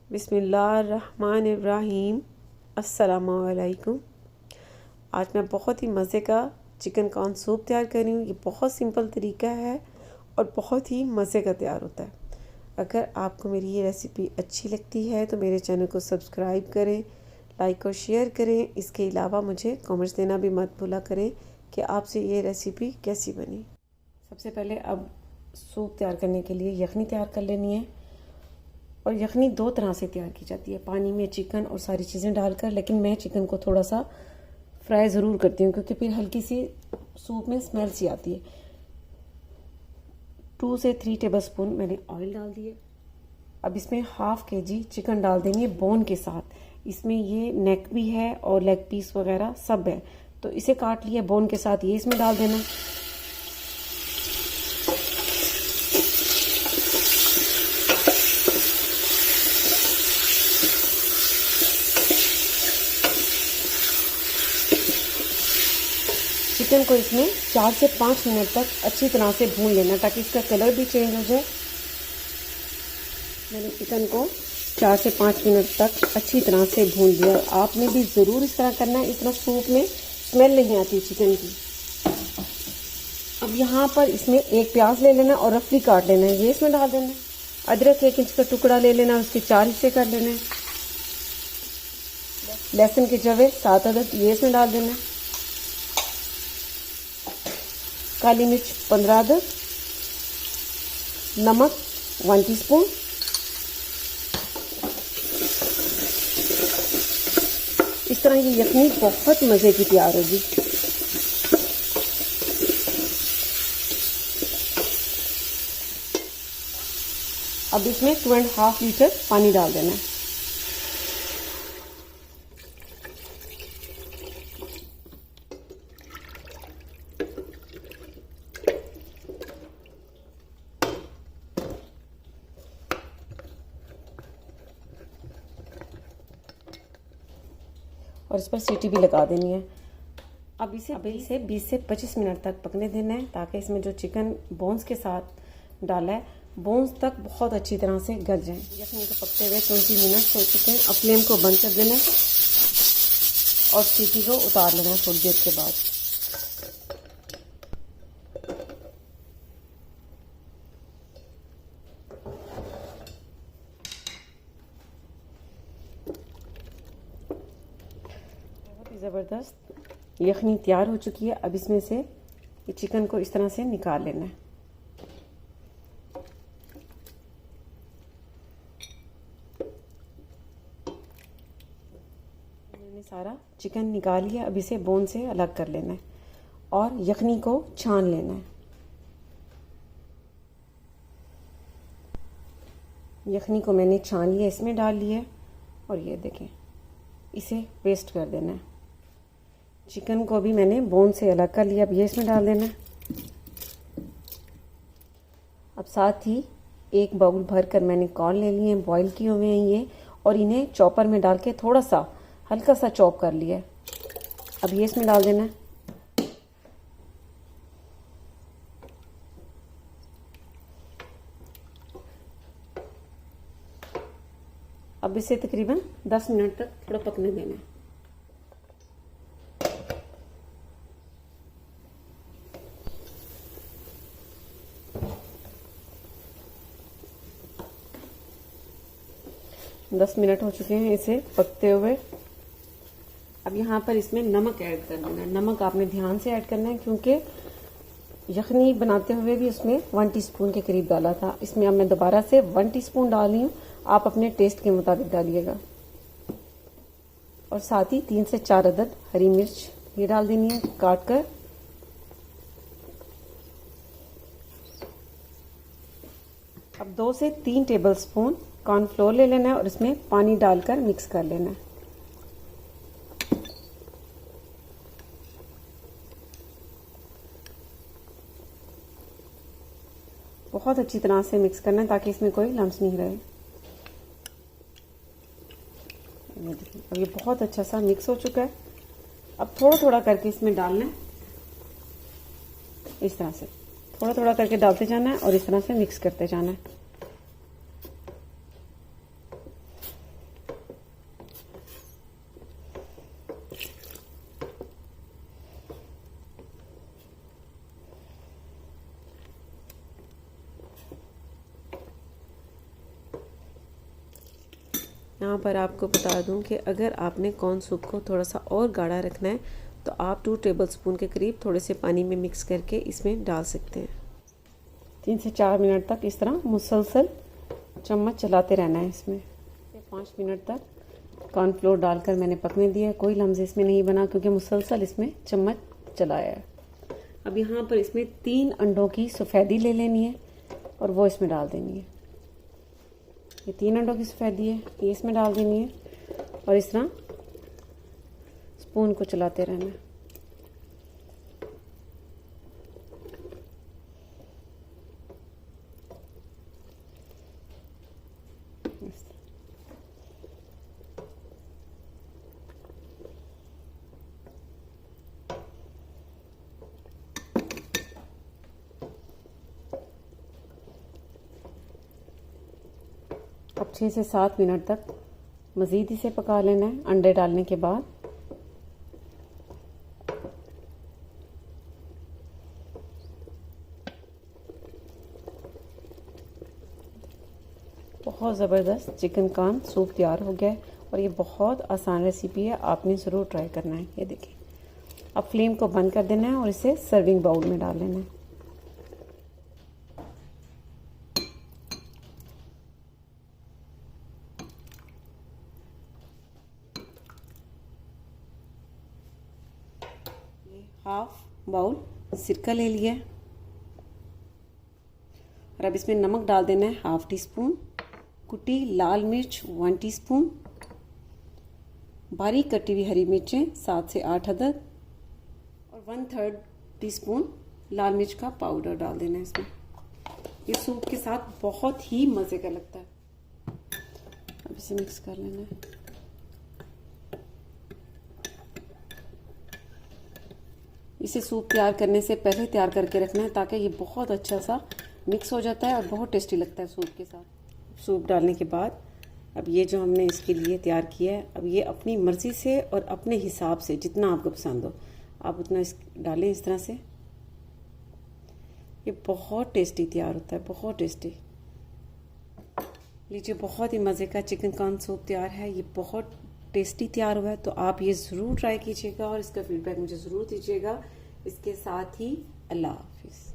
बिस्मिल्लाहिर्रहमानिर्रहीम। अस्सलामुअलैकुम। आज मैं बहुत ही मज़े का चिकन कॉर्न सूप तैयार कर रही हूँ। ये बहुत सिंपल तरीका है और बहुत ही मज़े का तैयार होता है। अगर आपको मेरी ये रेसिपी अच्छी लगती है तो मेरे चैनल को सब्सक्राइब करें, लाइक और शेयर करें। इसके अलावा मुझे कमेंट्स देना भी मत भूला करें कि आपसे ये रेसिपी कैसी बनी। सबसे पहले अब सूप तैयार करने के लिए यखनी तैयार कर लेनी है। और यखनी दो तरह से तैयार की जाती है, पानी में चिकन और सारी चीज़ें डालकर। लेकिन मैं चिकन को थोड़ा सा फ्राई ज़रूर करती हूँ क्योंकि फिर हल्की सी सूप में स्मेल सी आती है। 2 से 3 टेबलस्पून मैंने ऑयल डाल दिए। अब इसमें ½ kg चिकन डाल देंगे बोन के साथ। इसमें ये नेक भी है और लेग पीस वगैरह सब है, तो इसे काट लिया बोन के साथ, ये इसमें डाल देना। चिकन को इसमें 4 से 5 मिनट तक अच्छी तरह से भून लेना ताकि इसका कलर भी चेंज हो जाए। मैंने चिकन को 4 से 5 मिनट तक अच्छी तरह से भून लिया। आपने भी ज़रूर इस तरह करना है, इस तरह सूप में स्मेल नहीं आती चिकन की। अब यहाँ पर इसमें एक प्याज ले लेना और रफली काट लेना है, ये इसमें डाल देना है। अदरक 1 इंच का टुकड़ा ले लेना, उसके 4 हिस्से कर लेने हैं। लहसुन के जवे 7 अदद, ये इसमें डाल देना है। काली मिर्च 15 अदद, नमक 1 टीस्पून, इस तरह ये यखनी बहुत मज़े की तैयार होगी। अब इसमें 2.5 लीटर पानी डाल देना है। और इस पर सीटी भी लगा देनी है। अब इसे 20 से 25 मिनट तक पकने देना है ताकि इसमें जो चिकन बोन्स के साथ डाला है बोन्स तक बहुत अच्छी तरह से गल जाए। यखनी को पकते हुए 20 मिनट हो चुके हैं। अब फ्लेम को बंद कर देना और सीटी को उतार लेना थोड़ी देर के बाद। ज़बरदस्त यखनी तैयार हो चुकी है। अब इसमें से ये चिकन को इस तरह से निकाल लेना है। मैंने सारा चिकन निकाल लिया। अब इसे बोन से अलग कर लेना है और यखनी को छान लेना है। यखनी को मैंने छान लिया, इसमें डाल लिया और ये देखें, इसे पेस्ट कर देना है। चिकन को भी मैंने बोन से अलग कर लिया। अब ये इसमें डाल देना है। अब साथ ही 1 बाउल भर कर मैंने कॉर्न ले लिए हैं, बॉईल किए हुए हैं ये, और इन्हें चॉपर में डाल के थोड़ा सा हल्का सा चॉप कर लिया। अब ये इसमें डाल देना है। अब इसे तकरीबन 10 मिनट तक थोड़ा पकने देना है। दस मिनट हो चुके हैं इसे पकते हुए। अब यहाँ पर इसमें नमक ऐड कर देना है। नमक आपने ध्यान से ऐड करना है क्योंकि यखनी बनाते हुए भी उसमें 1 टीस्पून के करीब डाला था। इसमें अब मैं दोबारा से 1 टीस्पून डाल रही हूँ, आप अपने टेस्ट के मुताबिक डालिएगा। और साथ ही 3 से 4 अदद हरी मिर्च ये डाल देनी है काट कर। अब 2 से 3 टेबलस्पून कॉर्नफ्लोर ले लेना है और इसमें पानी डालकर मिक्स कर लेना है। बहुत अच्छी तरह से मिक्स करना है ताकि इसमें कोई लम्स नहीं रहे। अब ये बहुत अच्छा सा मिक्स हो चुका है। अब थोड़ा थोड़ा करके इसमें डालना है, इस तरह से थोड़ा थोड़ा करके डालते जाना है और इस तरह से मिक्स करते जाना है। यहाँ पर आपको बता दूँ कि अगर आपने कॉर्न सूप को थोड़ा सा और गाढ़ा रखना है तो आप 2 टेबलस्पून के करीब थोड़े से पानी में मिक्स करके इसमें डाल सकते हैं। 3 से 4 मिनट तक इस तरह मुसलसल चम्मच चलाते रहना है। इसमें 5 मिनट तक कॉर्नफ्लोर डालकर मैंने पकने दिया है। कोई लम्स इसमें नहीं बना क्योंकि मुसलसल इसमें चम्मच चलाया है। अब यहाँ पर इसमें 3 अंडों की सफ़ेदी ले लेनी है और वो इसमें डाल देनी है। ये 3 अंडों की सफ़ेदी है, ये इसमें डाल देनी है और इस तरह स्पून को चलाते रहना है। अब 6 से 7 मिनट तक मज़ीद इसे पका लेना है अंडे डालने के बाद। बहुत ज़बरदस्त चिकन कॉर्न सूप तैयार हो गया है और ये बहुत आसान रेसिपी है, आपने ज़रूर ट्राई करना है। ये देखिए, अब फ्लेम को बंद कर देना है और इसे सर्विंग बाउल में डाल लेना है। हाफ बाउल सिरका ले लिया है और अब इसमें नमक डाल देना है ½ टीस्पून, कुटी लाल मिर्च 1 टीस्पून, बारीक कटी हुई हरी मिर्चें 7 से 8 अदद और 1/3 टीस्पून लाल मिर्च का पाउडर डाल देना है इसमें। ये सूप के साथ बहुत ही मज़े का लगता है। अब इसे मिक्स कर लेना है। इसे सूप तैयार करने से पहले तैयार करके रखना है ताकि ये बहुत अच्छा सा मिक्स हो जाता है और बहुत टेस्टी लगता है सूप के साथ। सूप डालने के बाद अब ये जो हमने इसके लिए तैयार किया है, अब ये अपनी मर्ज़ी से और अपने हिसाब से जितना आपको पसंद हो आप उतना इस डालें इस तरह से। ये बहुत टेस्टी तैयार होता है, बहुत टेस्टी। लीजिए, बहुत ही मज़े का चिकन कॉर्न सूप तैयार है। ये बहुत टेस्टी तैयार हुआ है, तो आप ये ज़रूर ट्राई कीजिएगा और इसका फीडबैक मुझे ज़रूर दीजिएगा। इसके साथ ही अल्लाह हाफिज़।